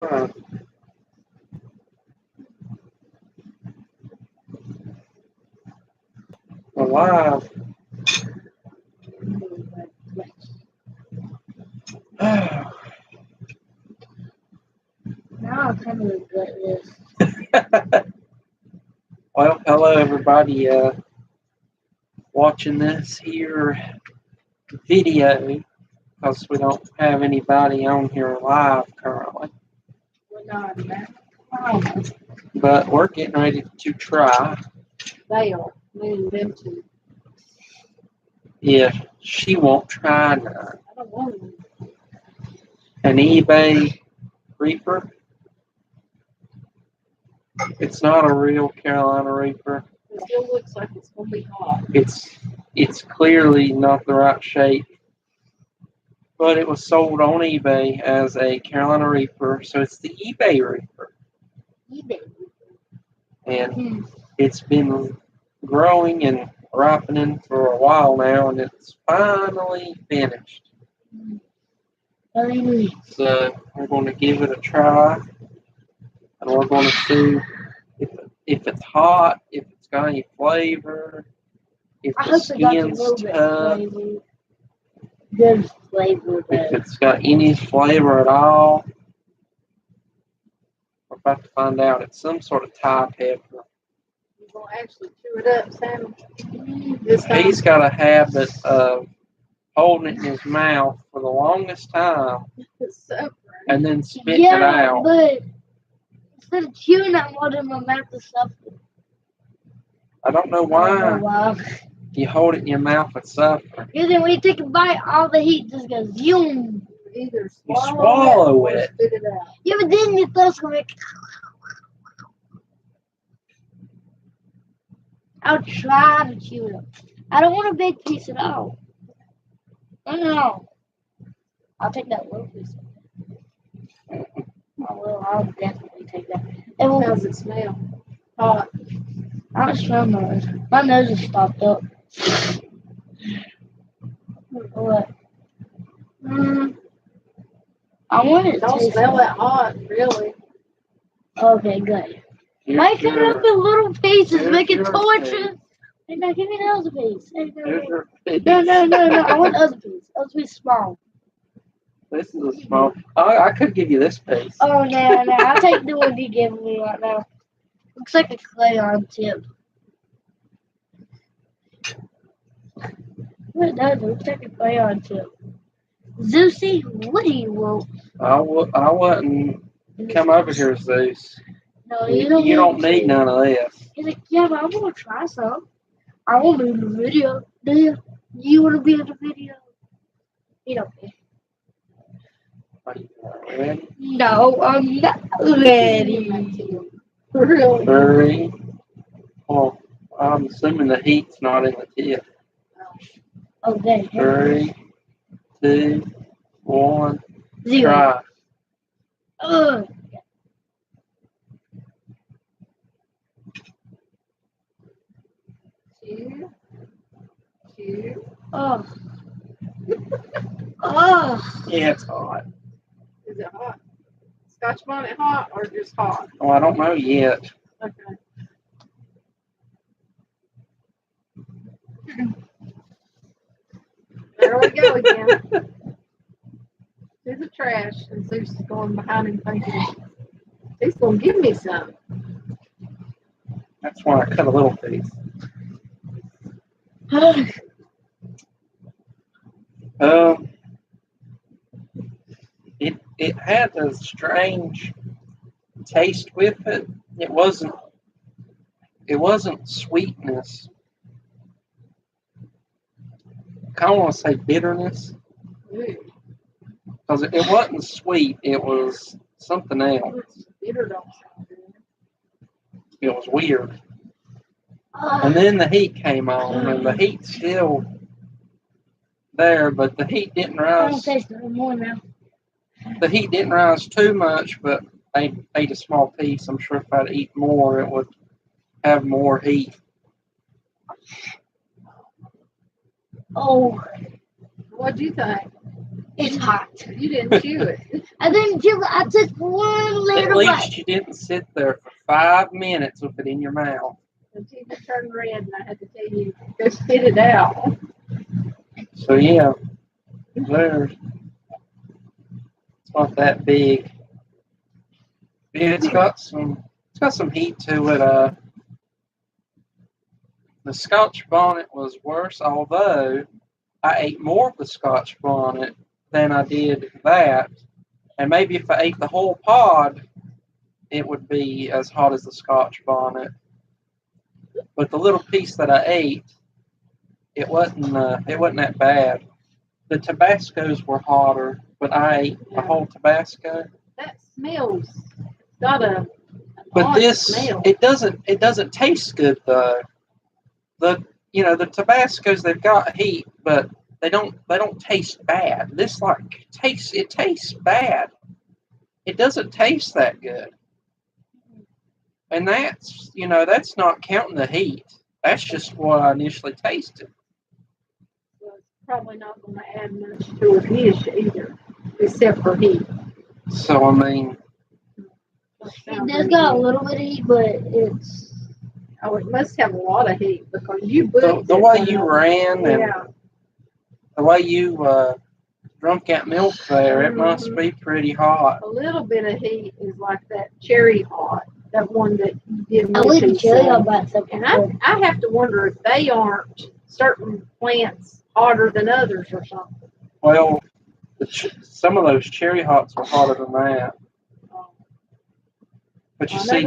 Uh, alive. Now I kind of regret this. Well, hello everybody. Watching this here video because we don't have anybody on here live currently, We're not that. Oh, but we're getting ready to try they are. Me and them too. if she won't try none. I don't want them. An eBay Reaper. It's not a real Carolina Reaper. It still looks like it's gonna be hot. It's clearly not the right shape, but it was sold on eBay as a Carolina Reaper, so it's the eBay Reaper, eBay. and it's been growing and ripening for a while now, and it's finally finished. Finally. So we're going to give it a try, and we're going to see if it's hot, if it's got any flavor, if I the hope it got a skin's little bit tough, flavor. Good flavor, if though. it's got any flavor at all. We're about to find out. It's some sort of Thai pepper. You gonna actually chew it up, Sam? This time? He's got a habit of holding it in his mouth for the longest time and then spitting it out. But instead of chewing, I wanted my mouth to suffer. I don't know why you hold it in your mouth and suffer. Because then when you take a bite, all the heat just goes zoom. Either You swallow it. Spit it out. Yeah, but then your throat's gonna make. I'll try to chew it up. I don't want a big piece at all. No. I'll take that little piece. I'll definitely take that. How does it smell? Hot. I don't smell nose. My nose is stopped up. What? I want it to Don't smell that hot, really. Okay, good. Why cut it up in little pieces? Make it torture. Hey, now give me the other piece. Hey, no. No. I want the other piece. Other piece small. This is a small. I could give you this piece. Oh, no. I'll take the one you're giving me right now. Looks like a crayon tip. What does it looks like a crayon tip? Zeusy, what do you want? I wouldn't come over here, Zeus. No, You don't need none of this. He's like, yeah, but I want to try some. I want to be in the video. Do you? You want to be in the video? You don't care. Are you ready? No, I'm not ready. Really? 3. Well, I'm assuming the heat's not in the tip. Okay. 3, 2, 1. 0. Try. Ugh. Chew. Oh. Oh. Yeah, it's hot. Is it hot? Scotch bonnet hot or just hot? Oh, I don't know yet. Okay. There we go again. To the trash, and Zeus is going behind him thinking, he's going to give me some. That's why I cut a little piece. It had a strange taste with it. It wasn't sweetness. I kind of want to say bitterness because it wasn't sweet. It was something else. Bitter don't sound good. It was weird. And then the heat came on, and the heat's still there, but the heat didn't I don't rise. taste it anymore now. The heat didn't rise too much, but I ate a small piece. I'm sure if I'd eat more, it would have more heat. Oh. What'd you think? It's hot. You didn't chew it. I didn't chew it. I took one At little bite. least you didn't sit there for 5 minutes with it in your mouth. The teeth turned red, and I had to tell you, go spit it out. So yeah, there's. It's not that big. Yeah, it's got some heat to it. The Scotch bonnet was worse, although I ate more of the Scotch bonnet than I did that. And maybe if I ate the whole pod, it would be as hot as the Scotch bonnet. But the little piece that I ate, it wasn't that bad. The Tabascos were hotter, but I ate the whole Tabasco. That smells. It's got a But this, smell. it doesn't taste good though. The Tabascos, they've got heat, but they don't taste bad. This tastes bad. It doesn't taste that good. And that's not counting the heat. That's just what I initially tasted. So it's probably not going to add much to a dish either, except for heat. So I mean, It does got a little bit of heat, but it's. Oh, it must have a lot of heat because you booked the it way when you I was- ran and Yeah. the way you drunk that milk there, it must be pretty hot. A little bit of heat is like that cherry hot, that one that you did. I wouldn't tell you about something. And I have to wonder if they aren't certain plants hotter than others or something. Well, some of those cherry hots were hotter than that. But you see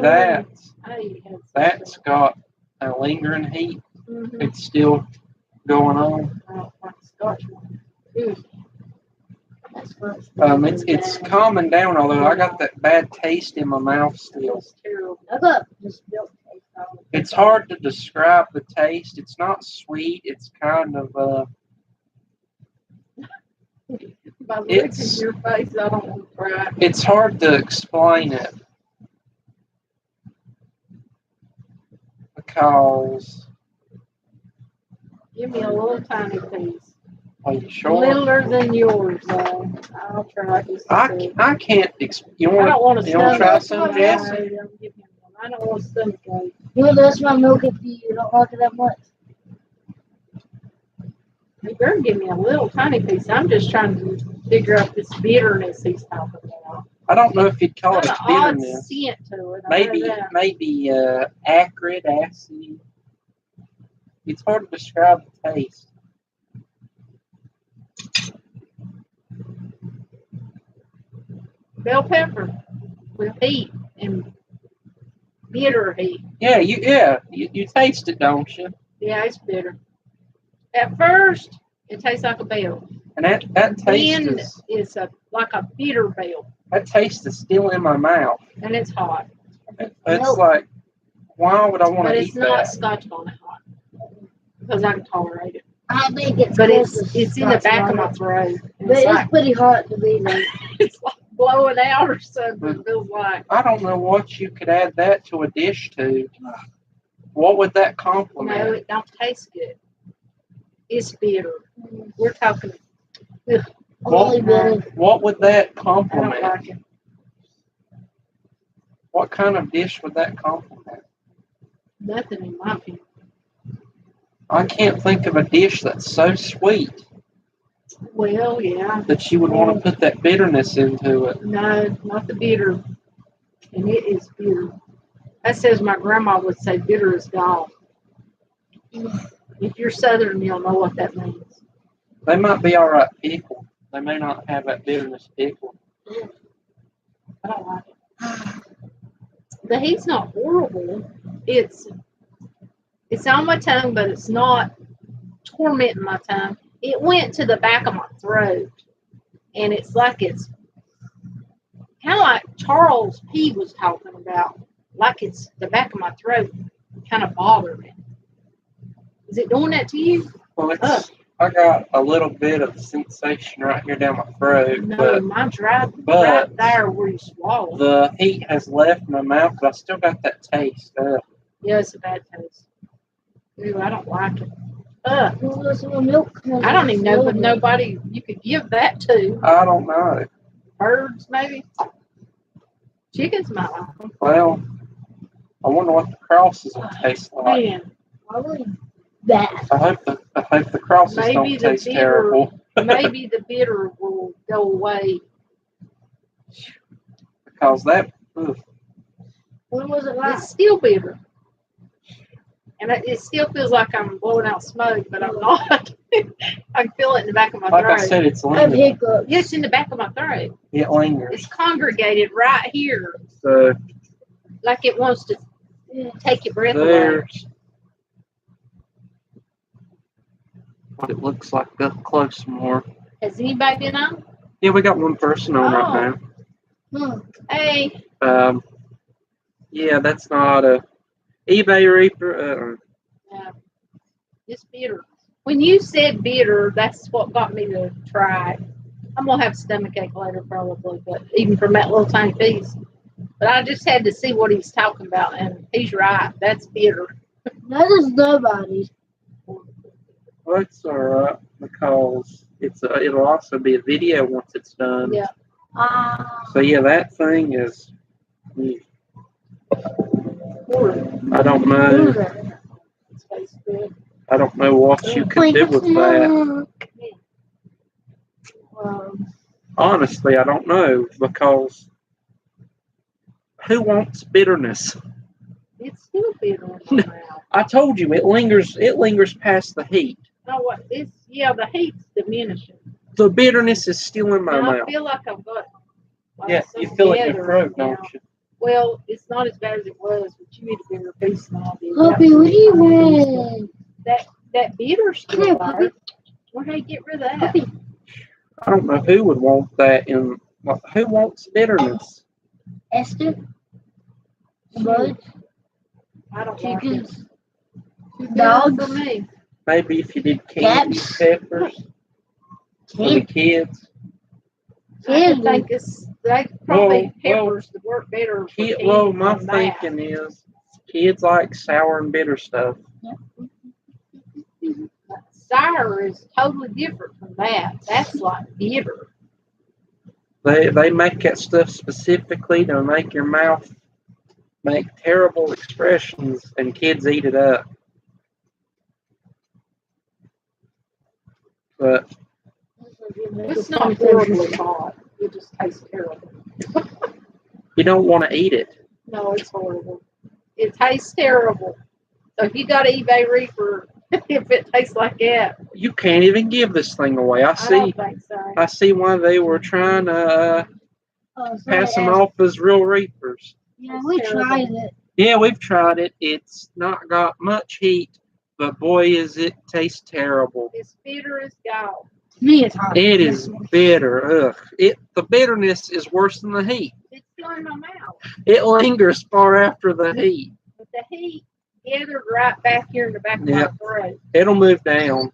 that's got a lingering heat. Mm-hmm. It's still going on. I don't like Scotch one. Ooh. It's calming down, although I got that bad taste in my mouth still. It's terrible. I got just milk taste on it. It's hard to describe the taste. It's not sweet. It's kind of By the look in your face, I don't want to cry. it's hard to explain it because. Give me a little tiny piece. Are you sure? Littler than yours, though. I'll try just a bit. I can't. You I don't want want to to try stomach. some, Jesse? I don't want to stomach ache. You want to taste my milk if you don't like it that much? You better give me a little tiny piece. I'm just trying to figure out this bitterness he's talking about. I don't know if you'd call it Got an odd bitterness. scent to it. I know that. Maybe acrid, acid. It's hard to describe the taste. Bell pepper with heat and bitter heat. Yeah, you taste it, don't you? Yeah, it's bitter. At first, it tastes like a bell. And that taste Then is it's like a bitter bell, that taste is still in my mouth. and it's hot. It's like, why would I want But to it's eat not that? Scotch bonnet hot because I can tolerate it. I think it's But close it's to in the Scotch back of my bonnet. throat. And But it's it's like pretty hot to be like. it's like blowing out or something. It feels like. I don't know what you could add that to a dish to. What would that complement? No, it don't taste good. It's bitter. We're talking. Ugh, Only bitter. What would that I don't complement? like it. What kind of dish would that complement? Nothing in my opinion. I can't think of a dish that's so sweet Well, yeah. that you would want to put that bitterness into it. No, not the bitter. And it is bitter. That says my grandma would say bitter is gone. If you're Southern, you'll know what that means. They might be all right pickled. They may not have that bitterness pickled. I don't like it. The heat's not horrible. It's on my tongue, but it's not tormenting my tongue. It went to the back of my throat, and it's like it's kind of like Charles P. was talking about, like it's the back of my throat kind of bothering me. Is it doing that to you? Well, I got a little bit of sensation right here down my throat, No, mine's right there where you swallow. the heat has left my mouth, but I still got that taste. Yeah, it's a bad taste. Ooh, I don't like it. Milk. I don't even know if nobody you could give that to. I don't know. Birds, maybe. Chickens might like them. Well, I wonder what the crosses will taste like. Man, Probably that. I hope the crosses maybe don't the taste bitter, terrible. maybe the bitter will go away. Because that, ugh, When was it last? It's still bitter. And it still feels like I'm blowing out smoke, but I'm not. I can feel it in the back of my like throat. I said, it's I have lingering. hiccups. Yeah, it's in the back of my throat. It lingers. It's congregated right here, So like it wants to take your breath away. there's what it looks like up close more. Has anybody been on? Yeah, we got one person on right now. Hey, Yeah, that's not a eBay Reaper. it's bitter. When you said bitter, that's what got me to try it. I'm gonna have stomachache later probably, but even from that little tiny piece. But I just had to see what he's talking about, and he's right. That's bitter. That is nobody. Well, it's alright because it'll also be a video once it's done. Yeah. So yeah, that thing is. I don't know. It tastes good. I don't know what you could do with that. Honestly, I don't know because who wants bitterness? It's still bitter in my mouth. I told you it lingers. It lingers past the heat. No, what? The heat's diminishing. The bitterness is still in my And I mouth. feel like I've got. Like Yeah, you feel it in your throat, now. don't you? Well, it's not as bad as it was, but you need a bigger piece than I did. Puppy, what do you want? That bitter Come here, still puppy. there. Where do you get rid of that? Puppy. I don't know who would want that in. Who wants bitterness? Esther? Bud? I don't like it. Chickens? Bitter Dogs? for me. Maybe if you did candy Cats? peppers for the kids. I think it's like probably Well, peppers that work better. For kids Well, my than that. thinking is kids like sour and bitter stuff. Sour is totally different from that. That's like bitter. They make that stuff specifically to make your mouth make terrible expressions, and kids eat it up. But It's not horribly hot. It just tastes terrible. you don't want to eat it. No, it's horrible. It tastes terrible. So if you got an eBay Reaper, if it tastes like that, You can't even give this thing away. I don't think so. I see why they were trying to pass them off as real reapers. Yeah, we tried it. Yeah, we've tried it. It's not got much heat, but boy, is it taste terrible. It's bitter as gall. Me, it's hot. It is bitter. Ugh. The bitterness is worse than the heat. It's still in my mouth. It lingers far after the heat. But the heat gathered right back here in the back of my throat. It'll move down.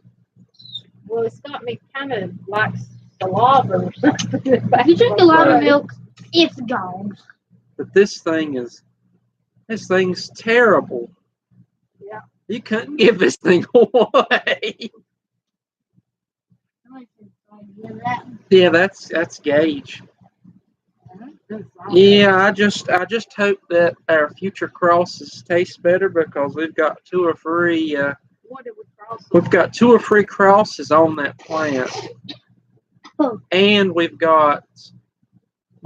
Well, it's got me kind of like saliva or something. If you drink a lot of milk, it's gone. But this thing's terrible. Yeah. You couldn't give this thing away. Yeah, that's Gage. Yeah, I just hope that our future crosses taste better because we've got two or three crosses on that plant. And we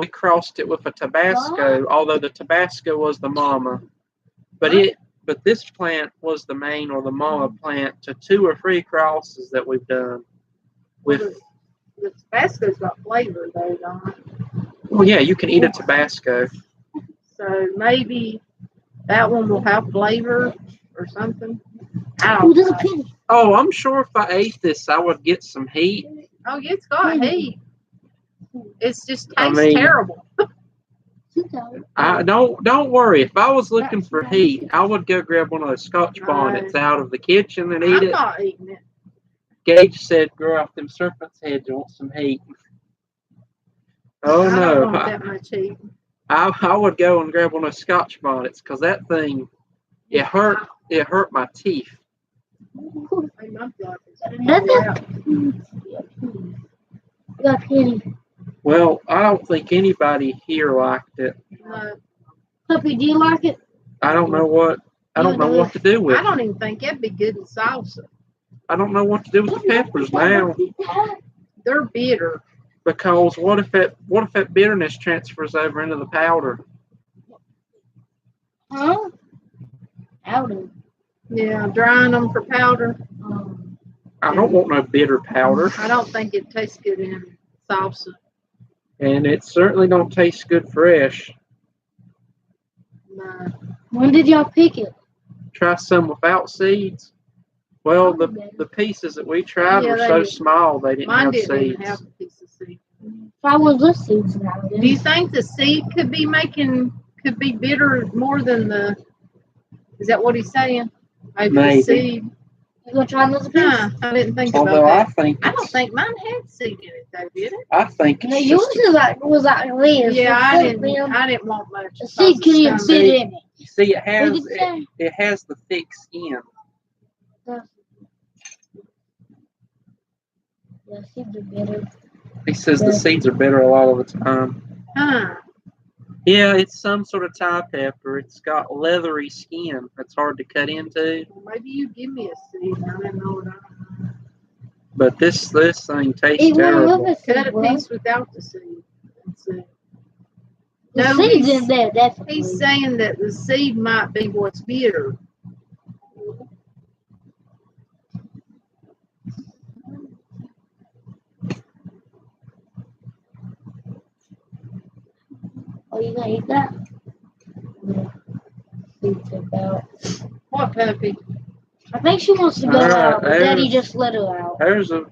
crossed it with a Tabasco, although the Tabasco was the mama. But this plant was the main or the mama plant to two or three crosses that we've done. With the Tabasco's got flavor though, don't it? Well, yeah, you can eat a Tabasco. So maybe that one will have flavor or something. I don't know. Oh, I'm sure if I ate this, I would get some heat. Oh, yeah, it's got heat. It's just tastes terrible. Don't worry. If I was looking for heat, I would go grab one of those Scotch bonnets out of the kitchen and eat it. I'm not eating it. Gage said, "Grow off them serpent's heads. You want some heat?" Oh I no! don't want that much heat. I would go and grab one of those Scotch bonnets because that thing, it hurt my teeth. Hey, my blood is Nothing. I got Penny. Well, I don't think anybody here liked it. No, Puppy, do you like it? I don't know what to do with I it. don't even think it'd be good in salsa. I don't know what to do with the peppers now. They're bitter. Because what if that bitterness transfers over into the powder? Huh? Powder. Yeah, drying them for powder. I don't want no bitter powder. I don't think it tastes good in salsa. And it certainly don't taste good fresh. No. When did y'all pick it? Try some without seeds. Well, the pieces that we tried were so small they didn't Mine have didn't seeds. even have a piece of seed. If I was the seeds now. Do you think the seed could be bitter more than the? Is that what he's saying? Maybe the seed. You gonna try another piece? Huh, I didn't think Although about that. I don't think mine had seed in it though, did it? I think No, it's yours just was like this. Yeah, I didn't want much. The seed couldn't even fit in it. you see What did it say? it has the thick skin. Yeah, seeds are bitter. He says the seeds are bitter a lot of the time. Huh. Yeah, it's some sort of Thai pepper. It's got leathery skin that's hard to cut into. Well, maybe you give me a seed. I didn't know what I. But this thing tastes Eat one terrible. with Cut a seed, piece without the seed. Let's see. The No, seed's in there, definitely. He's saying that the seed might be what's bitter. Oh, you gonna eat that? Yeah. Seeds about. What puppy? I think she wants to go out, but Daddy just let her out. There's a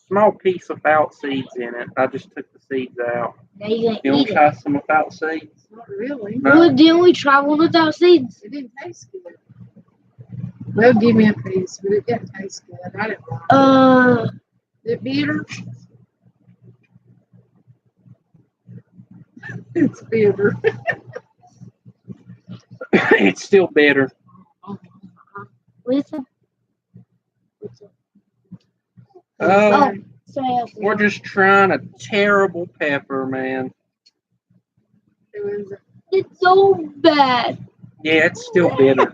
small piece without seeds in it. I just took the seeds out. Now you gonna You eat want to try some without seeds? Not really. No. Well, didn't we try one without seeds? It didn't taste good. They'll give me a piece, but it didn't taste good. I didn't like it. Is it bitter? It's bitter. It's still bitter. Listen. Oh, Sorry, we're just trying a terrible pepper, man. It's so bad. Yeah, it's still bitter.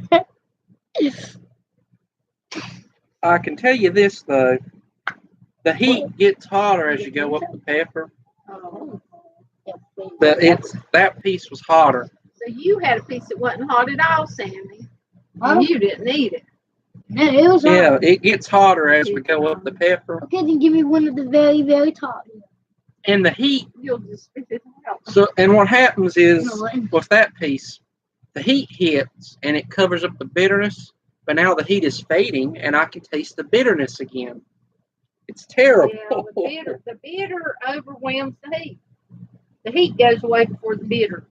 I can tell you this though, the heat gets hotter as you go up the pepper. But that piece was hotter. So you had a piece that wasn't hot at all, Sammy. And you didn't eat it. No, it was hot. Yeah, it gets hotter as we go up the pepper. Okay, then give me one of the very, very top. And the heat. You'll just spit it out. So, and what happens is with that piece, the heat hits and it covers up the bitterness. But now the heat is fading, and I can taste the bitterness again. It's terrible. Yeah, the bitter overwhelms the heat. The heat goes away before the bitter.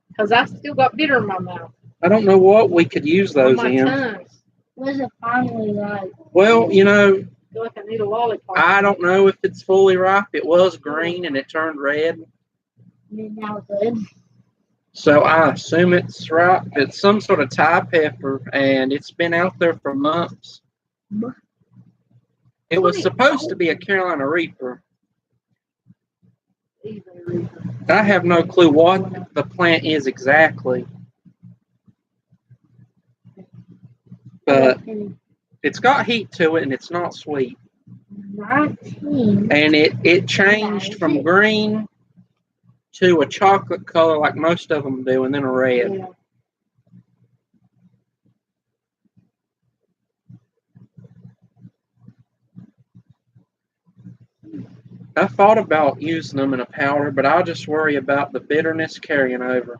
Because I still got bitter in my mouth. I don't know what we could use those on my in. tongue. What is it finally like? Well, you know, I feel like I need a lollipop. I don't know if it's fully ripe. It was green and it turned red. Now it's good. So I assume it's ripe. It's some sort of Thai pepper, and it's been out there for months. It was supposed to be a Carolina Reaper. I have no clue what the plant is exactly. But it's got heat to it, and it's not sweet. 19. And it changed from green to a chocolate color like most of them do, and then a red. Yeah. I thought about using them in a powder, but I just worry about the bitterness carrying over.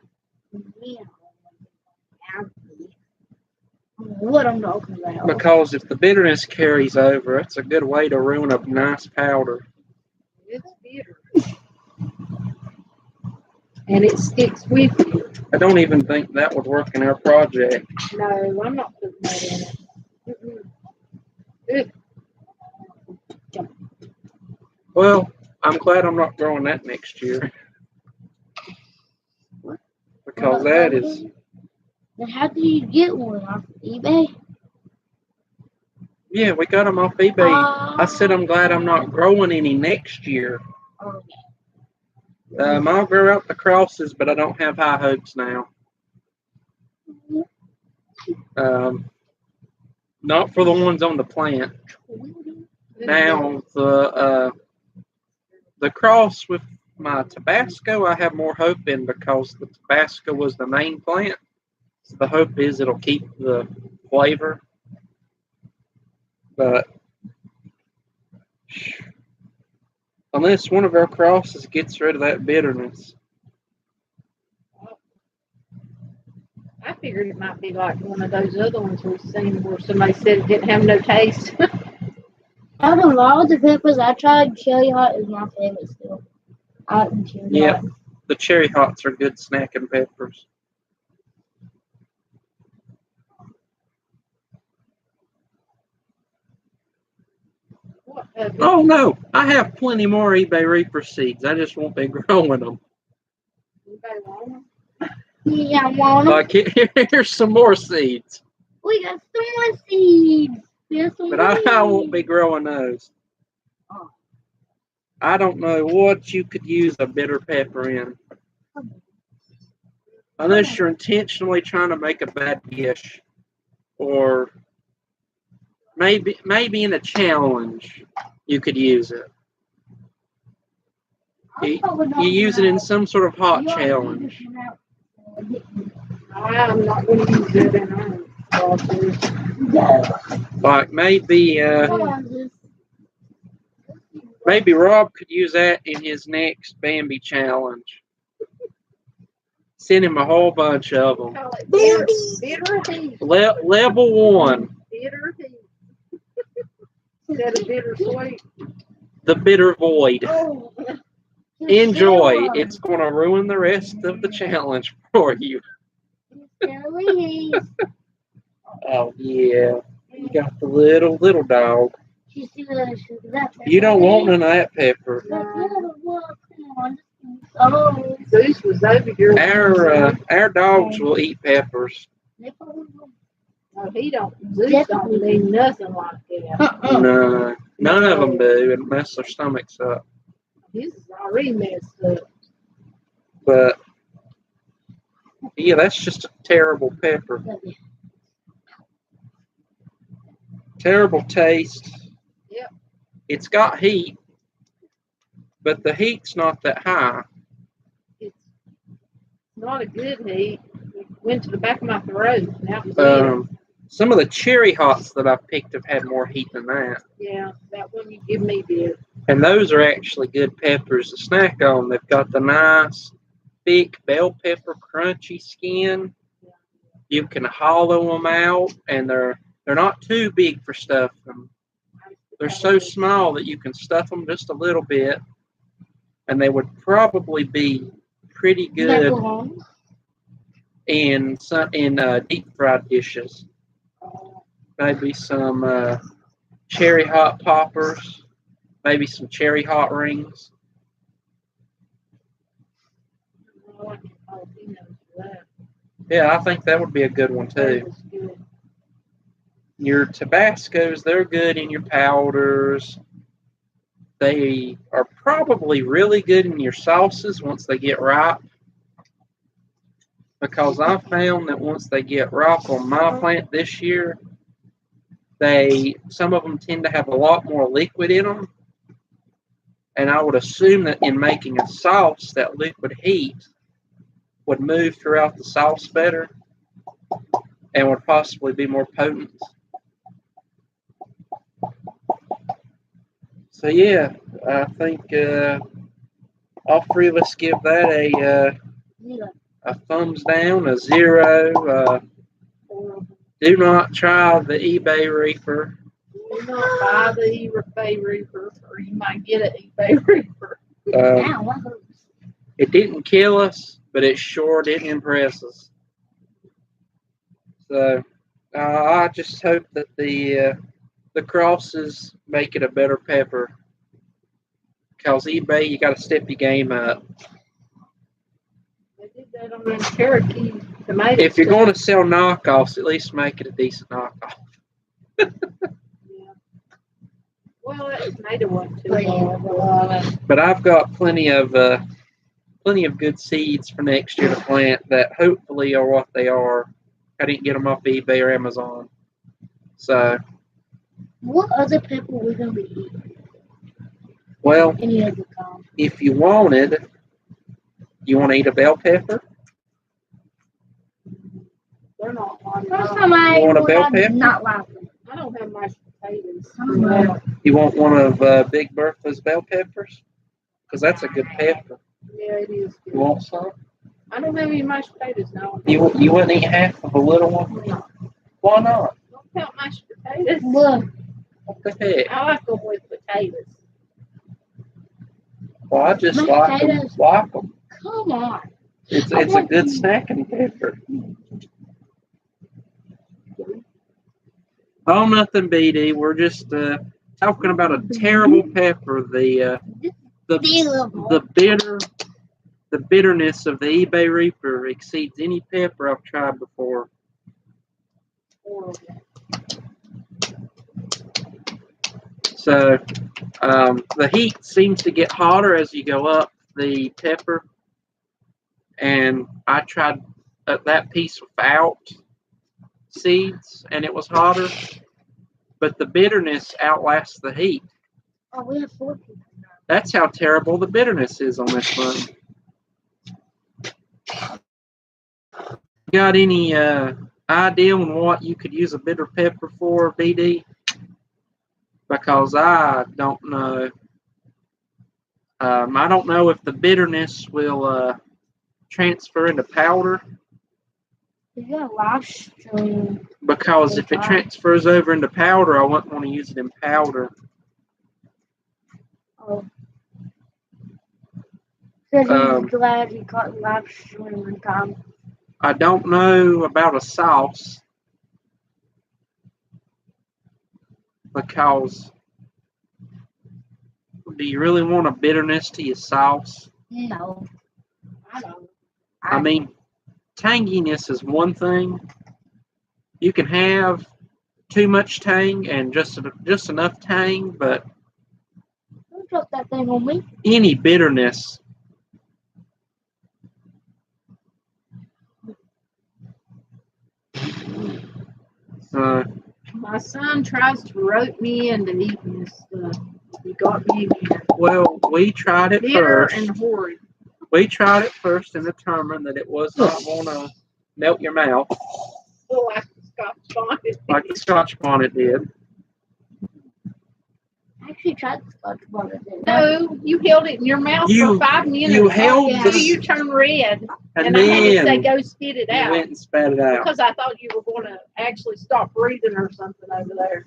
What I'm talking about. Because if the bitterness carries over, it's a good way to ruin a nice powder. It's bitter. And it sticks with you. I don't even think that would work in our project. No, I'm not putting that in it. Well, I'm glad I'm not growing that next year. Because that is... Then how do you get one off eBay? Yeah, we got them off eBay. I said I'm glad I'm not growing any next year. I'll grow out the crosses, but I don't have high hopes now. Not for the ones on the plant. Now the cross with my Tabasco, I have more hope in because the Tabasco was the main plant. So the hope is it'll keep the flavor. But unless one of our crosses gets rid of that bitterness. I figured it might be like one of those other ones we've seen where somebody said it didn't have no taste. Out of all the peppers I tried, cherry hot is my favorite still. Yeah, the cherry hots are good snacking peppers. Oh no, I have plenty more eBay Reaper seeds. I just won't be growing them. Yeah, I want them. Like here's some more seeds. We got some more seeds. But I won't be growing those. Oh. I don't know what you could use a bitter pepper in. Unless you're intentionally trying to make a bad dish. Or maybe in a challenge you could use it. You use it in some sort of hot challenge. I'm not going to use it in Like maybe Rob could use that in his next Bambi challenge. Send him a whole bunch of them. Bitter heat. Level 1. Bitter heat. Instead of bittersweet. The bitter void. Oh. Enjoy. It's going to ruin the rest of the challenge for you. Oh, yeah. You got the little dog. You don't want none of that pepper. Zeus was over here. Our dogs will eat peppers. No, he don't. Zeus don't need nothing like that. No, none of them do. It messes their stomachs up. His is already messed up. But yeah, that's just a terrible pepper. Terrible taste. Yep. It's got heat, but the heat's not that high. It's not a good heat. It went to the back of my throat. That was it. Some of the cherry hots that I've picked have had more heat than that. Yeah, that one you give me did. And those are actually good peppers to snack on. They've got the nice, thick bell pepper crunchy skin. You can hollow them out, and they're not too big for stuffing. They're so small that you can stuff them just a little bit, and they would probably be pretty good in deep fried dishes. Maybe some cherry hot poppers, maybe some cherry hot rings. Yeah, I think that would be a good one too. Your Tabascos, they're good in your powders. They are probably really good in your sauces once they get ripe. Because I found that once they get ripe on my plant this year, some of them tend to have a lot more liquid in them. And I would assume that in making a sauce, that liquid heat would move throughout the sauce better and would possibly be more potent. So yeah, I think all three of us give that a thumbs down, a 0. Do not try the eBay Reaper. Do not buy the eBay Reaper, or you might get an eBay Reaper. It didn't kill us, but it sure didn't impress us. So I just hope that the crosses make it a better pepper. Because eBay, you got to step your game up. They did that on them Cherokee tomatoes. If you're going to sell knockoffs, at least make it a decent knockoff. Yeah. that tomato wasn't too hard. But I've got plenty of good seeds for next year to plant that hopefully are what they are. I didn't get them off eBay or Amazon. So, what other pepper we gonna be eating? well, Any other kind? if you wanted, you want to eat a bell pepper? They're not on. First time I You want a ate bell one, I did pepper? not like them. I don't have mashed potatoes. You want one of Big Bertha's bell peppers? Because that's a good pepper. Yeah, it is You good. want some? I don't have any mashed potatoes now. You wouldn't eat half of a little one? No. Why not? Don't count mashed potatoes. Look, What the heck? I like them with potatoes. Well, I just Mashed like them. potatoes? Like them. come on. It's a good snacking pepper. Oh, nothing, BD. We're just talking about a terrible pepper. The bitterness of the eBay Reaper exceeds any pepper I've tried before. So the heat seems to get hotter as you go up the pepper, and I tried that piece without seeds, and it was hotter. But the bitterness outlasts the heat. Oh, we have 4 people now. That's how terrible the bitterness is on this one. Got any idea on what you could use a bitter pepper for, BD? Because I don't know. I don't know if the bitterness will transfer into powder. We got a live stream. Because if it transfers over into powder, I wouldn't want to use it in powder. Oh. Said he's glad he caught live stream one time. I don't know about a sauce. Because do you really want a bitterness to your sauce? No. I don't. I mean, tanginess is one thing. You can have too much tang and just enough tang, but Don't drop that thing on me. any bitterness. My son tries to rope me into eating this stuff. He got me here. Well, we tried it Bitter first. and horrid. We tried it first and determined that it was not going to melt your mouth Like the Scotch bonnet. like the Scotch bonnet did. I actually tried the Scotch bonnet. No, you held it in your mouth You- for 5 minutes. you held until the- you turned red. And And I had to say, then go spit it you out. went and spat it out. Because I thought you were going to actually stop breathing or something over there.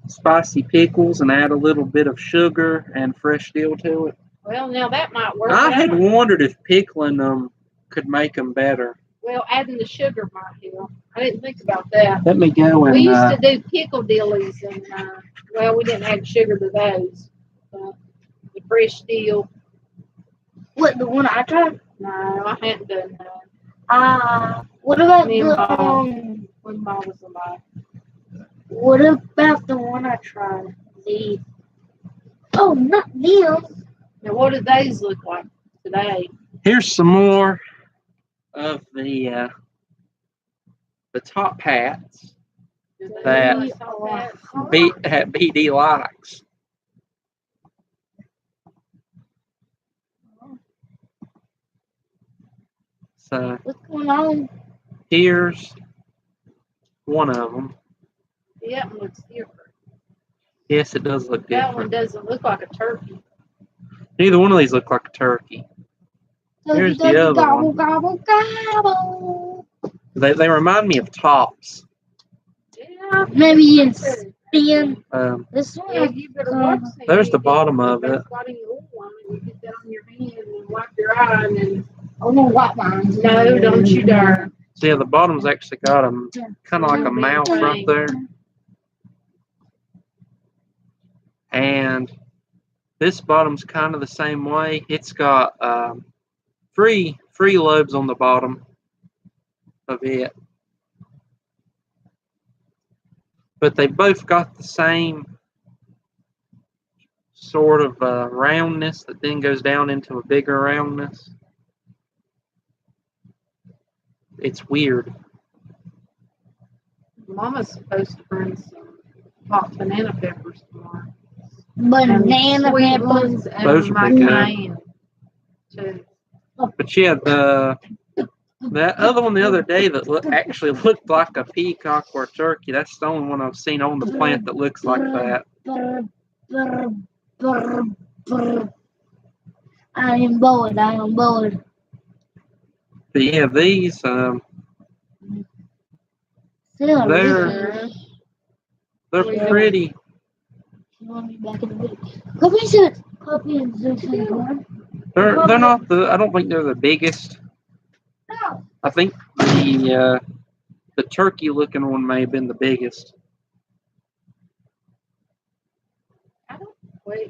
Spicy pickles and add a little bit of sugar and fresh dill to it. Well, now that might work. I but had don't- wondered if pickling them could make them better. Well, adding the sugar might help. I didn't think about that. Let me go We and used to do pickle dillies, and well, we didn't add sugar to those. But the fresh dill, What, the one I tried? no, I hadn't done that. What about Me and the Bob. When Mom was alive. what about the one I tried? Not them. Now, what do those look like today? here's some more of the top hats Do they That- look like that? that BD likes. So What's going on? here's one of them. Yeah, it looks different. Yes, it does look That one different. doesn't look like a turkey. Neither one of these look like a turkey. Here's the other gobble, one. gobble, gobble. They remind me of tops. Yeah. Maybe in spin. This Yeah, one. you better watch that. There's the bottom of it. If it's got any oil on it, you get that on your hand and wipe your eye and then, Oh no, white lines. no, don't you dare. So yeah, the bottom's actually got a kind of like a Big mouth right thing. there. And this bottom's kind of the same way. It's got free lobes on the bottom of it. but they both got the same sort of roundness that then goes down into a bigger roundness. It's weird. Mama's supposed to bring some hot banana peppers tomorrow. Banana Sweet peppers. ones and Those would my be good. cayenne, too. But yeah, that other one the other day that actually looked like a peacock or a turkey, that's the only one I've seen on the plant that looks like that. I am bored. I am bored. But yeah, these, they're pretty. Copy and Zeus and corn. They're not I don't think they're the biggest. No. I think the turkey looking one may have been the biggest.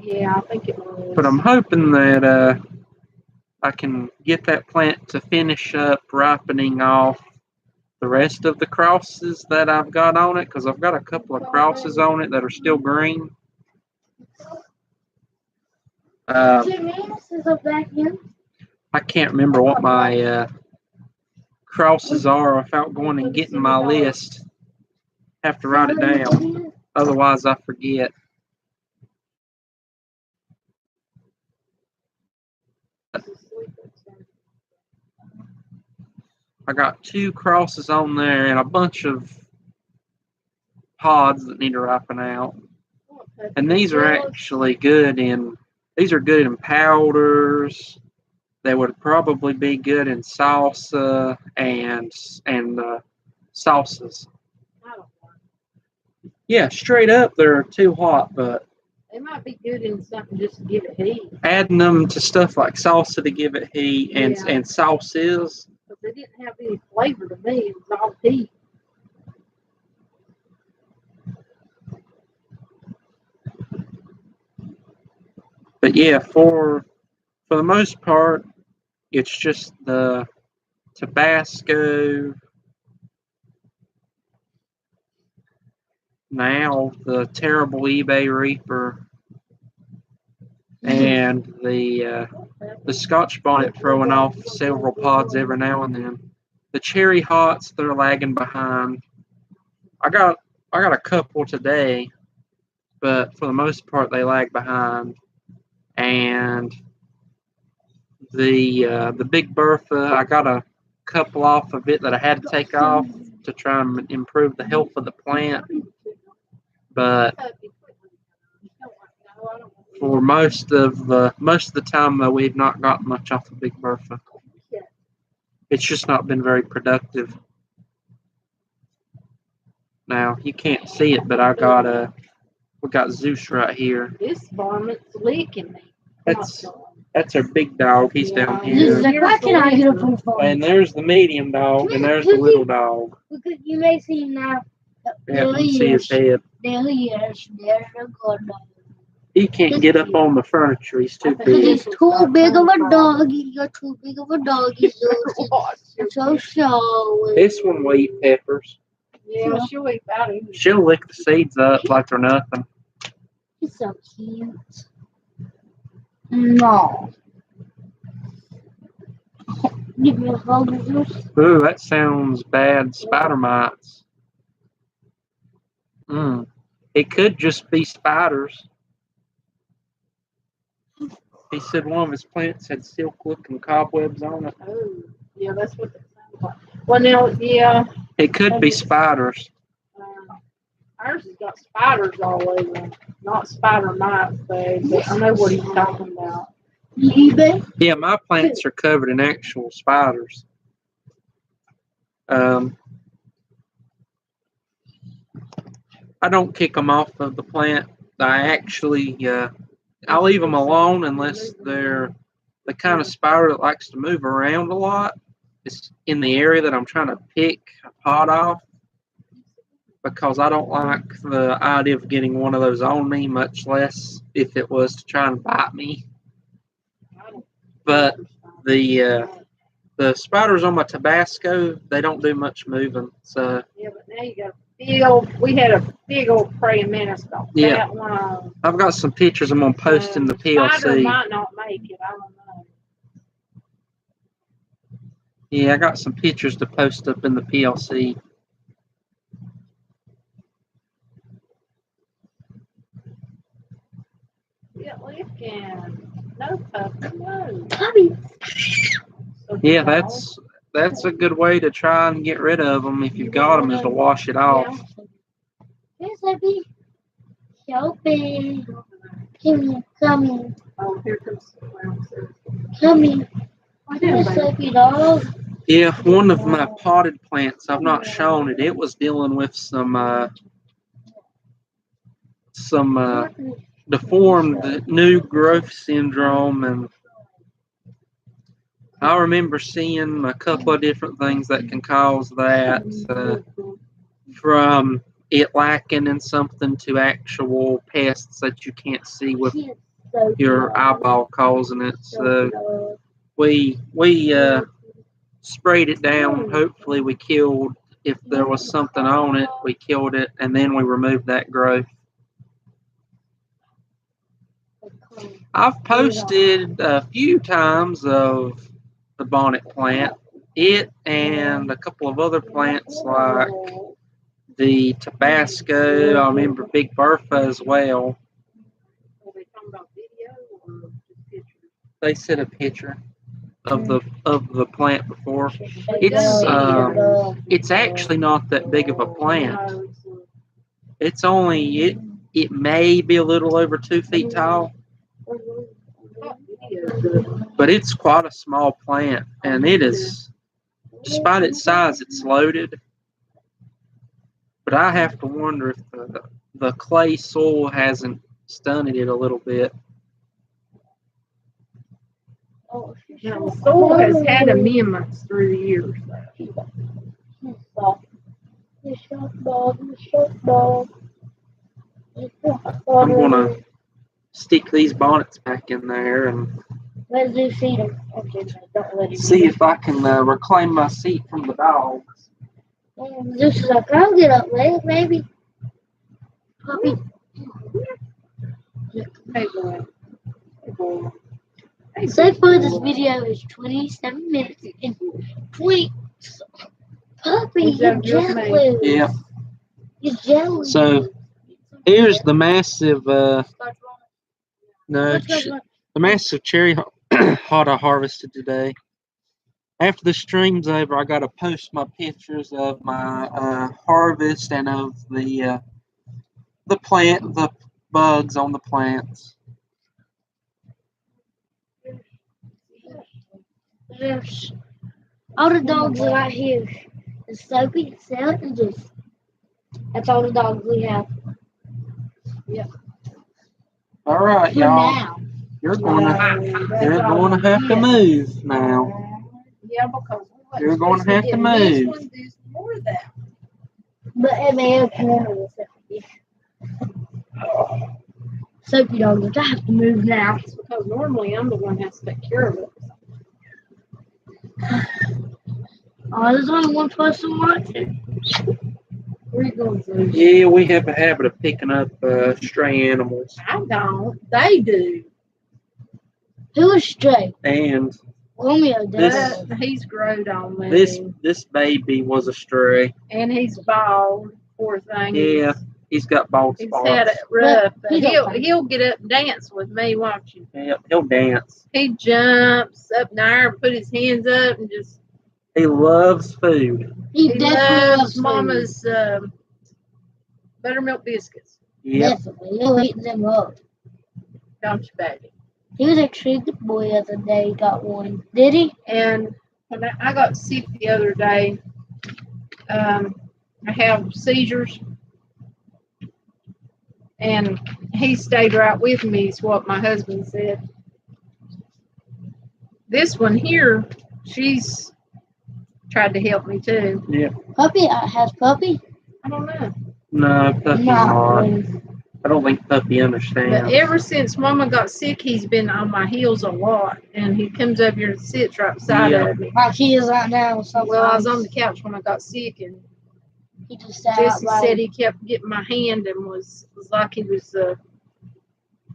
Yeah, I think it was. But I'm hoping that I can get that plant to finish up ripening off the rest of the crosses that I've got on it, because I've got a couple of crosses on it that are still green. I can't remember what my crosses are without going and getting my list. Have to write it down, otherwise I forget. I got 2 crosses on there and a bunch of pods that need to ripen out. And these are actually good in powders. They would probably be good in salsa and salsas. Yeah, straight up they're too hot, but they might be good in something just to give it heat. Adding them to stuff like salsa to give it heat and sauces. But they didn't have any flavor to me. It was all heat. But yeah, for the most part, it's just the Tabasco, now the terrible eBay Reaper, and the Scotch bonnet throwing off several pods every now and then. The cherry hots, they're lagging behind. I got a couple today, but for the most part they lag behind. And the Big Bertha, I got a couple off of it that I had to take off to try and improve the health of the plant. But for most of the time, though, we've not got much off the Big Bertha. It's just not been very productive. Now you can't see it, but we got Zeus right here. This varmint's licking me. That's our big dog. He's down here. Why can I get up on the phone? And there's the medium dog, and there's the little dog. You may see him now. Yeah, you can see his head. There he is. There's a good dog. He can't get up on the furniture. He's too big. He's too big of a dog. You're too big of a dog. He's so shallow. This one will eat peppers. Yeah, she'll eat that. She'll lick the seeds up like they're nothing. He's so cute. No. Give me a hug, Zeus. Ooh, that sounds bad. Spider mites. It could just be spiders. He said one of his plants had silk-looking cobwebs on it. Oh, yeah, that's what that sounds like. Well, now, yeah. It could be spiders. Ours has got spiders all over. Not spider mites, but I know what he's talking about. Yeah, my plants are covered in actual spiders. I don't kick them off of the plant. I actually I leave them alone unless they're the kind of spider that likes to move around a lot. It's in the area that I'm trying to pick a pot off, because I don't like the idea of getting one of those on me, much less if it was to try and bite me. But the spiders on my Tabasco, they don't do much moving. So yeah, but now you got to we had a big old praying mantis dog. Yeah. That one. I've got some pictures I'm gonna post in the Spider PLC. might not make it. I don't know. Yeah, I got some pictures to post up in the PLC. Yeah, Lincoln. No puppy, no. Puppy. Yeah, that's a good way to try and get rid of them if you've got them, is to wash it off. Here's Sophie. Sophie. Come here. Come here. Oh, here comes the clown. Come here. I Here's didn't Sophie, dog. Yeah, one of my potted plants, I've not shown it. It was dealing with some deformed new growth syndrome, and I remember seeing a couple of different things that can cause that, from it lacking in something to actual pests that you can't see with your eyeball causing it. So we sprayed it down. Hopefully we killed, if there was something on it, we killed it, and then we removed that growth. I've posted a few times of the bonnet plant, it and a couple of other plants like the Tabasco. I remember Big Bertha as well. Are they talking about video or just pictures? They sent a picture of the plant before. It's actually not that big of a plant. It's only it may be a little over 2 feet tall, but it's quite a small plant, and it is, despite its size, it's loaded. But I have to wonder if the clay soil hasn't stunted it a little bit. Now, the soil has had amendments through the years. I'm gonna stick these bonnets back in there and Let's do cedar. Okay, don't let it see if I can reclaim my seat from the dogs. This is like, I'll get up late, maybe. Puppy. Hey, boy. Hey, boy. Hey, So far, this video is 27 minutes and 20. Puppy, you're jealous. Yeah. You're jealous. So here's the massive, the massive cherry hot I harvested today. After the stream's over, I gotta post my pictures of my harvest and of the plant, the bugs on the plants. There's all the dogs are right here. And Sophie, Sarah, and Juice. That's all the dogs we have. Yeah. All right, For y'all. now. You're gonna have to move now. Yeah, because You're gonna have to move. This one, this more of that. But MAO can handle this. Sophie dogs, I have to move now. It's because normally I'm the one that has to take care of it. Oh, there's only one person watching. Where you going, Zeus? Yeah, we have a habit of picking up stray animals. I don't. They do. Who is stray? And Romeo does. He's growed on me. this baby was a stray. And he's bald, poor thing. Yeah, he's got bald He's spots. had it rough. But He don't he'll get up and dance with me, won't you? Yeah, he'll dance. He jumps up in the air and put his hands up and just. He loves food. He He definitely loves food. Mama's buttermilk biscuits. Yep. Definitely. He'll eat them up. Don't you, baby? He was actually a good boy the other day. He got one. Did he? And when I got sick the other day, I have seizures. And he stayed right with me, is what my husband said. This one here, she's tried to help me too. Yeah. Puppy has Puppy? I don't know. No, Puppy's not. I don't think Puppy understands. But ever since Mama got sick, he's been on my heels a lot. And he comes up here and sits right beside of me. Like he is right now. Well, I was on the couch when I got sick, and He just sat Jesse out said he kept getting my hand and was like he was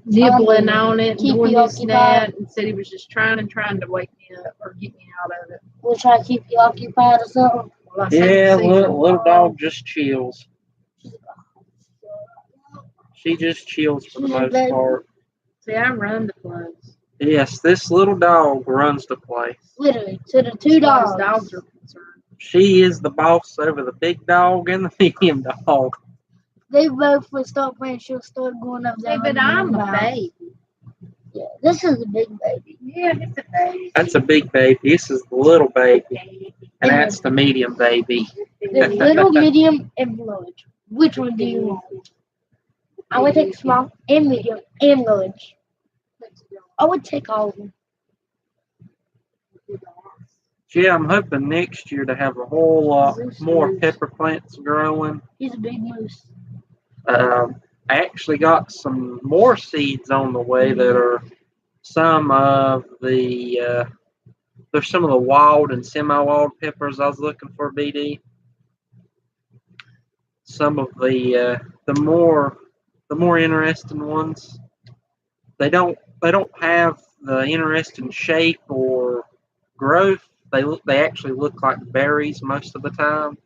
nibbling on it and keep doing you this and occupied. that, and said he was just trying to wake me up or get me out of it. We'll try to keep you occupied or something. Well, I said, Yeah, "See, little dog just chills. She just chills for the most part. see, I run the place. Yes, this little dog runs the place. Literally, to the two As far as dogs. dogs are concerned. She is the boss over the big dog and the medium dog. They both would start playing. She'll start going up there. Hey, but I'm a baby. Yeah, this is a big baby. Yeah, it's a baby. That's a big baby. This is the little baby. And that's the medium baby. There's little, medium, and large. Which one do you want? I would take small and medium and large. I would take all of them. Yeah, I'm hoping next year to have a whole lot more pepper plants growing. He's a big moose. I actually got some more seeds on the way that are some of the there's some of the wild and semi-wild peppers I was looking for, BD. Some of the more interesting ones. They don't have the interesting shape or growth. They actually look like berries most of the time,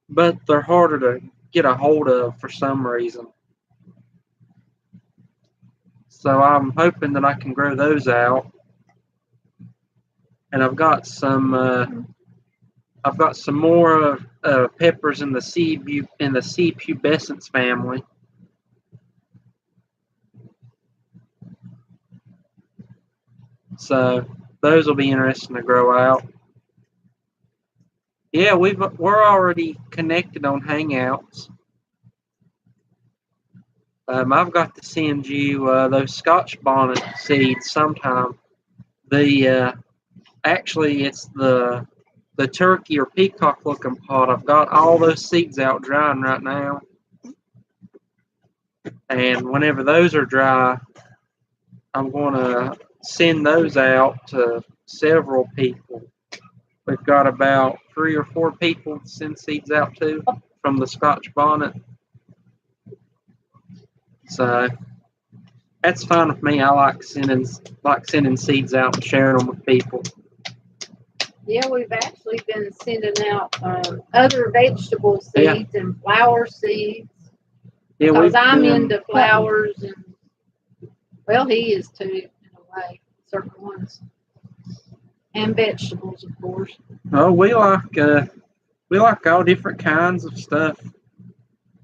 but they're harder to get a hold of for some reason. So I'm hoping that I can grow those out. And I've got some more peppers in the C pubescens family. So those will be interesting to grow out. Yeah, we're already connected on Hangouts. I've got to send you those Scotch bonnet seeds sometime. Actually it's the turkey or peacock looking pot. I've got all those seeds out drying right now. And whenever those are dry, I'm going to send those out to several people. We've got about 3 or 4 people to send seeds out to from the Scotch bonnet. So that's fine with me. I like sending seeds out and sharing them with people. Yeah, we've actually been sending out other vegetable seeds and flower seeds. Yeah, because I'm into flowers and well, he is too in a way, certain ones, and vegetables, of course. Oh, we like all different kinds of stuff.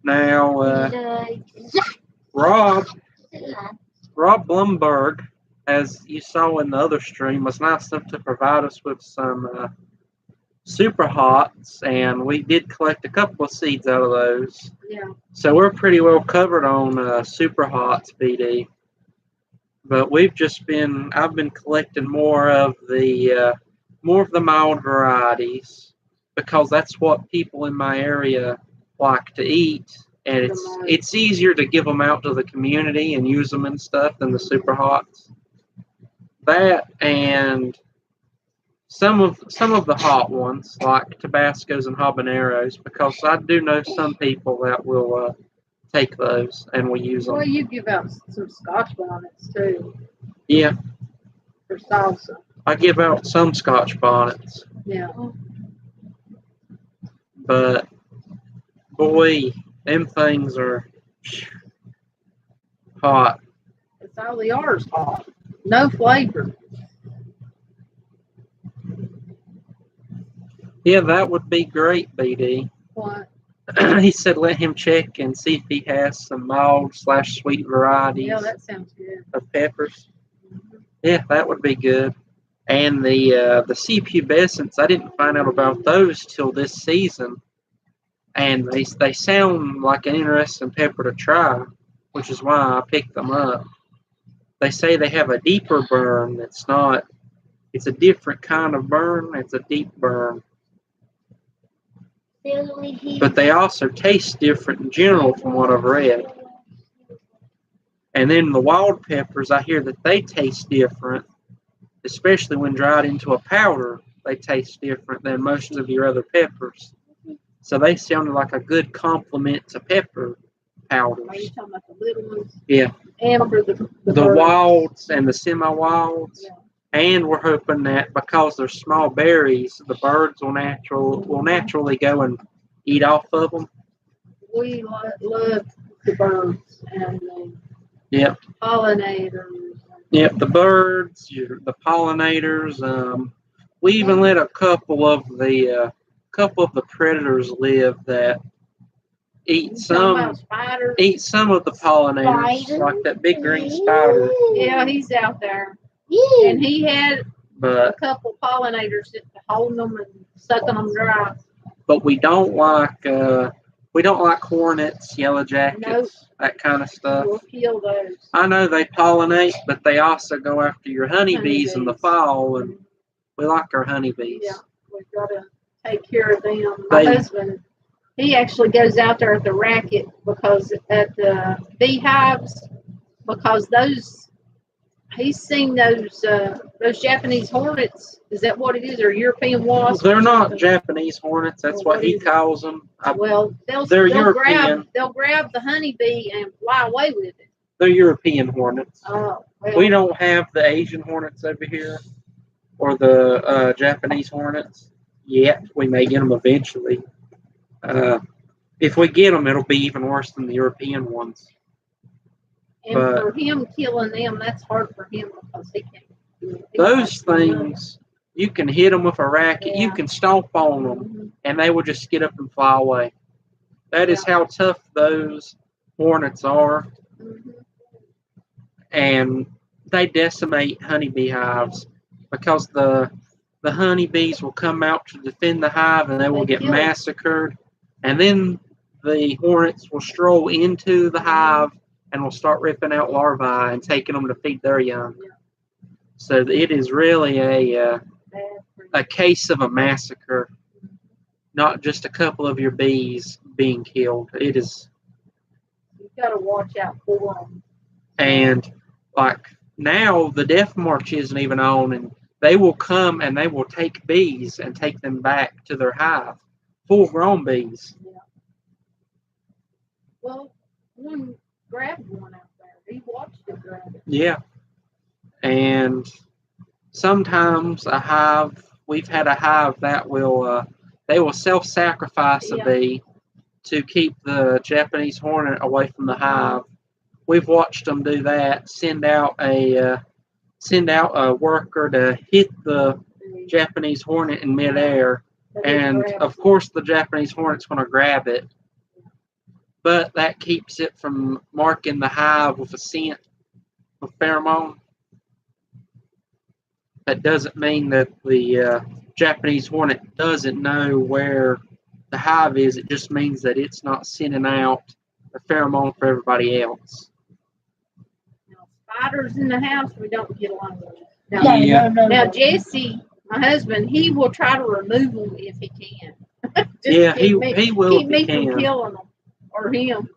Now, Rob Blumberg, as you saw in the other stream, was nice enough to provide us with some super hots, and we did collect a couple of seeds out of those. Yeah. So we're pretty well covered on super hots, BD. But I've been collecting more of the mild varieties because that's what people in my area like to eat, and it's easier to give them out to the community and use them and stuff than the super hots. That and some of the hot ones like Tabascos and habaneros, because I do know some people that will take those and will use them. Well, you give out some Scotch bonnets too. Yeah. For salsa. I give out some Scotch bonnets. Yeah. But boy, them things are hot. It's all they are is hot. No flavor. Yeah, that would be great, BD. What? He said let him check and see if he has some mild/sweet varieties. Yeah, that sounds good. Of peppers. Yeah, that would be good. And the C pubescens, I didn't find out about those till this season, and they sound like an interesting pepper to try, which is why I picked them up. They say they have a deeper burn. It's a different kind of burn. It's a deep burn. But they also taste different in general from what I've read. And then the wild peppers, I hear that they taste different, especially when dried into a powder. They taste different than most of your other peppers. So they sounded like a good complement to pepper powders. Are you talking about the little ones? Yeah. And for the birds. wilds and the semi-wilds. Yeah. And we're hoping that because they're small berries, the birds will naturally go and eat off of them. We love the birds and the Yep. pollinators. Yep, the birds, the pollinators. We even let a couple of the predators live that eat some of the pollinators, Spiders? like that big green spider. Yeah, he's out there. Yeah. And he had a But couple pollinators that holding them and sucking them dry. but we don't like hornets, yellow jackets, that kind of stuff. We'll kill those. I know they pollinate, but they also go after your honeybees in the fall, and we like our honeybees. Yeah, we've got to take care of them. My husband, he actually goes out there at the racket because at the beehives, because he's seen those Japanese hornets. Is that what it is, or European wasps? They're not Japanese hornets. That's what he calls them. Well, they're European. They'll grab the honeybee and fly away with it. They're European hornets. Oh, well. We don't have the Asian hornets over here, or the Japanese hornets yet. We may get them eventually. If we get them, it'll be even worse than the European ones. And for him killing them, that's hard for him because he can't do it. Those things, you can hit them with a racket. Yeah. You can stomp on them, and they will just get up and fly away. That is how tough those hornets are. Mm-hmm. And they decimate honeybee hives because the honeybees will come out to defend the hive, and they will get massacred. And then the hornets will stroll into the hive and will start ripping out larvae and taking them to feed their young. Yeah. So it is really a case of a massacre, not just a couple of your bees being killed. It is. You've got to watch out for them. And like now, the death march isn't even on, and they will come and they will take bees and take them back to their hive, full-grown bees. Yeah. Well, one grabbed one out there. He watched it grab it. Yeah. And sometimes we've had a hive that they will self-sacrifice a bee to keep the Japanese hornet away from the hive. We've watched them do that, send out a worker to hit the Japanese hornet in midair, and of course the Japanese hornet's going to grab it. But that keeps it from marking the hive with a scent of pheromone. That doesn't mean that the Japanese hornet doesn't know where the hive is. It just means that it's not sending out a pheromone for everybody else. Now, spiders in the house, we don't get along with. Now, Jesse, my husband, he will try to remove them if he can. He will keep me from killing them. Or him.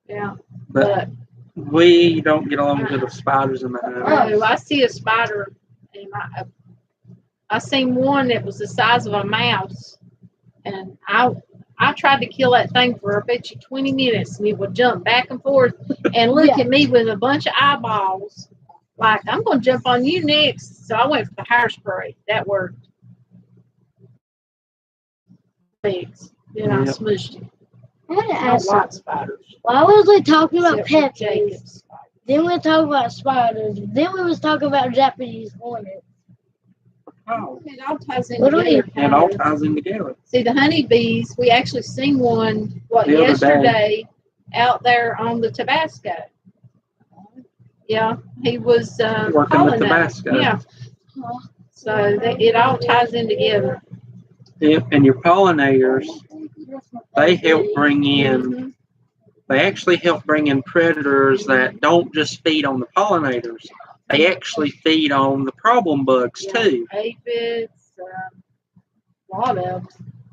Yeah. But we don't get along with the spiders in the house. Oh, I see a spider, and I seen one that was the size of a mouse, and I tried to kill that thing for I bet you 20 minutes, and it would jump back and forth and look at me with a bunch of eyeballs, like I'm going to jump on you next. So I went for the hairspray. That worked. Thanks. Then I smushed it. I want to ask white spiders. Well, I was like talking about peppers. Then we were talking about spiders. Then we was talking about Japanese hornets. Oh. It all ties in together. It all ties in together. See, the honeybees, we actually seen one yesterday out there on the Tabasco. Yeah, he was working with Tabasco. Yeah. So it all ties in together. Yep, and your pollinators, they help bring in, they actually help bring in predators that don't just feed on the pollinators. They actually feed on the problem bugs too. Aphids, a lot of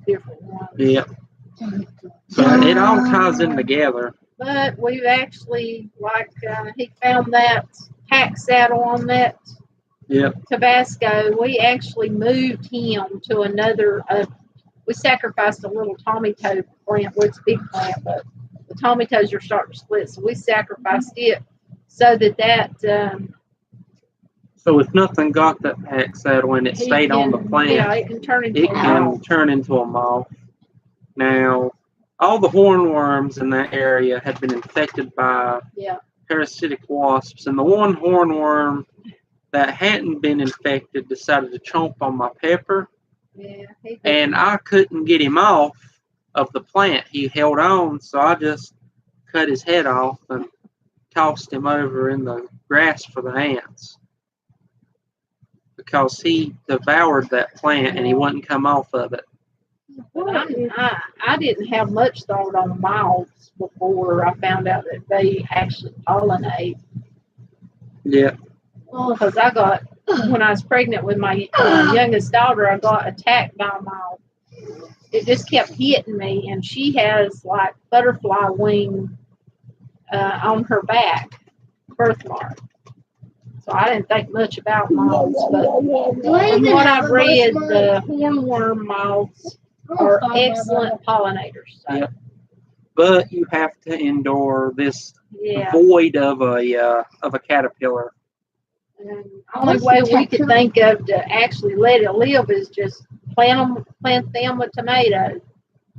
different ones. Yeah. So it all ties in together. But we've actually, he found that hack saddle on that Tabasco. We actually moved him to another, we sacrificed a little tomato plant. Well, it's a big plant, but the tomatoes are starting to split, so we sacrificed it so that So if nothing got that pack saddle and it stayed on the plant, yeah, it can turn into it a can moth. turn into a moth. Now, all the hornworms in that area had been infected by Yeah. parasitic wasps, and the one hornworm that hadn't been infected decided to chomp on my pepper, Yeah. and I couldn't get him off of the plant. He held on, so I just cut his head off and tossed him over in the grass for the ants because he devoured that plant and he wouldn't come off of it. But I didn't have much thought on moths before I found out that they actually pollinate. Yeah. Because when I was pregnant with my youngest daughter, I got attacked by a moth. It just kept hitting me, and she has like butterfly wing on her back, birthmark. So I didn't think much about moths, but from what I've read, the hornworm moths are excellent pollinators. So. Yep. But you have to endure this Yeah. void of a caterpillar. And the only way we could think of to actually let it live is just plant them with tomatoes,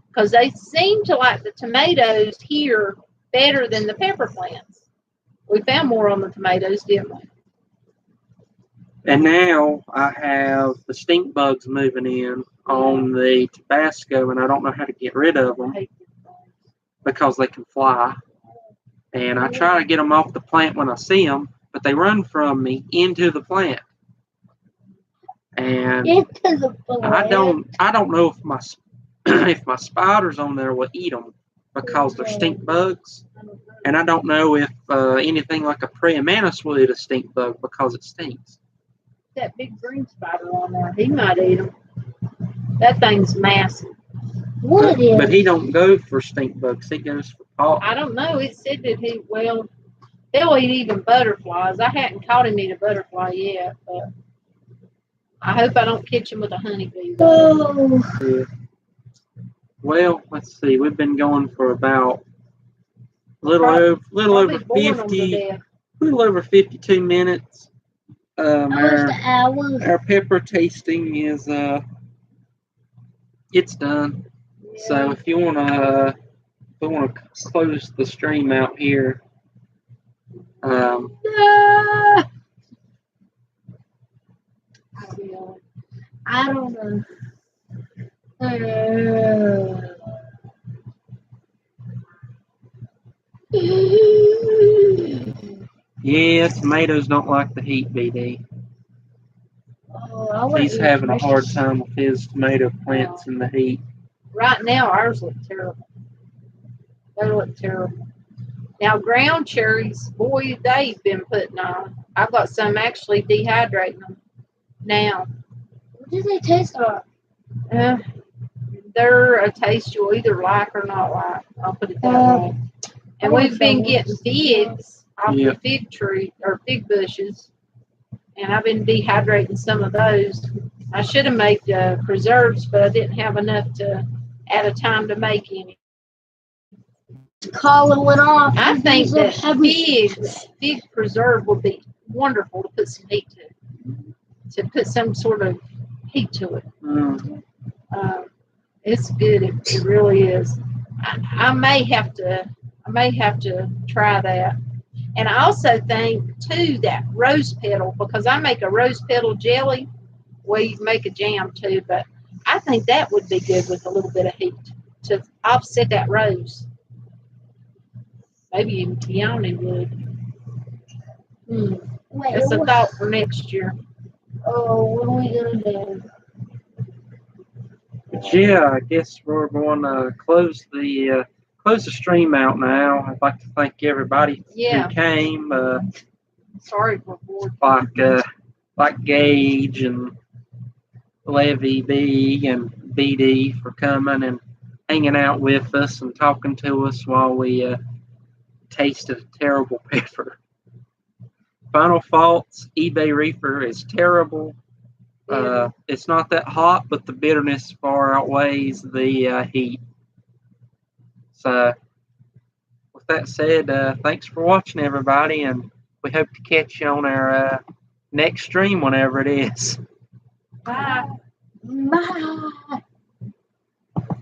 because they seem to like the tomatoes here better than the pepper plants. We found more on the tomatoes, didn't we? And now I have the stink bugs moving in on the Tabasco, and I don't know how to get rid of them because they can fly. And I try to get them off the plant when I see them, but they run from me into the plant. And I don't know if my if my spiders on there will eat them because they're stink bugs. And I don't know if anything like a praying mantis will eat a stink bug because it stinks. That big green spider on there, he might eat them. That thing's massive. But he don't go for stink bugs. He goes for pollens. I don't know. It said that they'll eat even butterflies. I hadn't caught him eat a butterfly yet, but I hope I don't catch him with a honeybee. Yeah. Well, let's see. We've been going for about a little over 52 minutes. Our pepper tasting is it's done. Yeah. So if you wanna close the stream out here, I don't know. yeah, tomatoes don't like the heat, BD. He's having a hard time with his tomato plants in the heat. Right now, ours look terrible. They look terrible. Now, ground cherries, boy, they've been putting on. I've got some actually dehydrating them now. What do they taste like? They're a taste you'll either like or not like. I'll put it that way. And we've been getting figs off the fig tree or fig bushes, and I've been dehydrating some of those. I should have made preserves, but I didn't have enough at a time to make any. Colin went off. I think that fig preserve would be wonderful to put some heat to put some sort of heat to it. It's good. It really is. I may have to try that. And I also think too that rose petal, because I make a rose petal jelly. Well, you can make a jam too, but I think that would be good with a little bit of heat to offset that rose. Maybe even peony would. That's a thought for next year. Oh, what are we gonna do? But yeah, I guess we're going to close the stream out now. I'd like to thank everybody who came. Sorry for bored. Like Gage and Levy B and BD for coming and hanging out with us and talking to us while we tasted a terrible pepper. Final thoughts: eBay Reefer is terrible. It's not that hot, but the bitterness far outweighs the heat. So, with that said, thanks for watching, everybody, and we hope to catch you on our next stream whenever it is. Bye. Bye.